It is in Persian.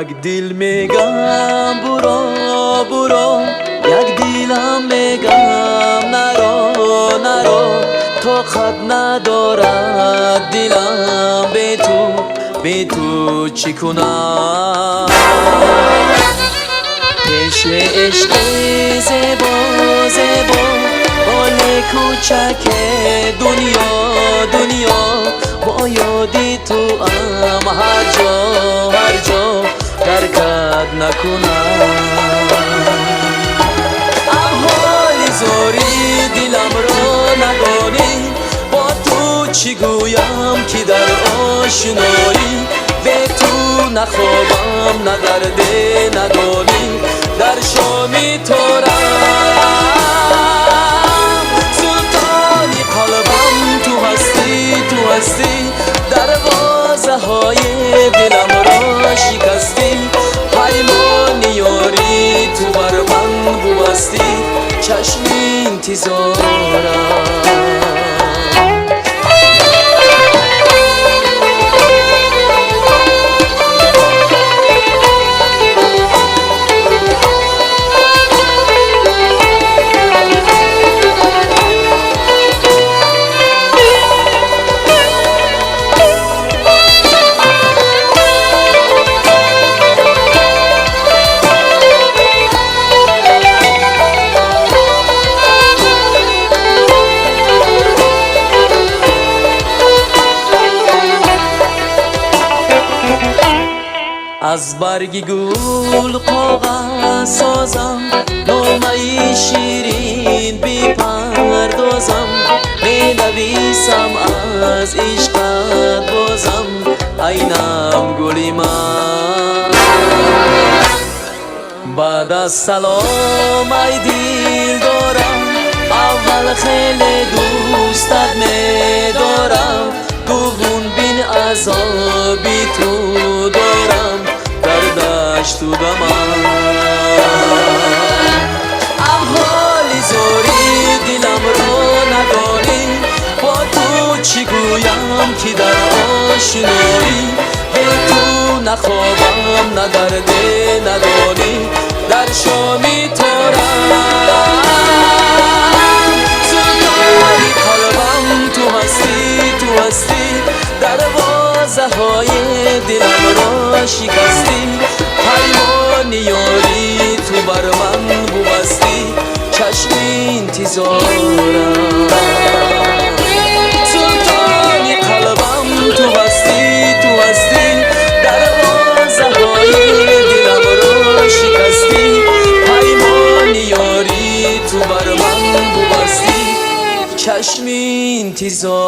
یک دل میگم برو برو، یک دلم میگم نرو نرو. طاقت ندارد دلم بی تو چی کنم؟ پیش عشق زیبا زیبا بال کوچک دنیا با یادی تو هر جا درکت نکنم. احوال زاری دلم را ندانی، با تو چی گویم که در آشنایی؟ به تو نخوابم نه درد ندانی، در شامی تو سلطانی قلبم تو هستی، دروازه های دلم را شکستی. پیمان یاری تو بر من ببستی، چشم انتظارم. از برگ گل کاغذ سازم، نامه شیرین بپردازم. می نویسم از عشقت بازم، اینم گلی من. بعد از سلام ای دل دارم، اول خیلی دوستت می دارم. گوگون بین عذابی تو دارم، دردش تو دمم. احوال زاری دلم رو ندانی، با تو چی گویم که در آشنایی؟ به تو نخوابم نه درد ندانی، در شامی تو سلطانی قلبم تو هستی، دروازه های دلم را شکستی. پیمان یاری تو بر من ببستی، چشم انتظارم. سلطانی قلبم تو هستی، دروازه های دلم را شکستی. پیمان یاری تو بر من ببستی، چشم انتظارم.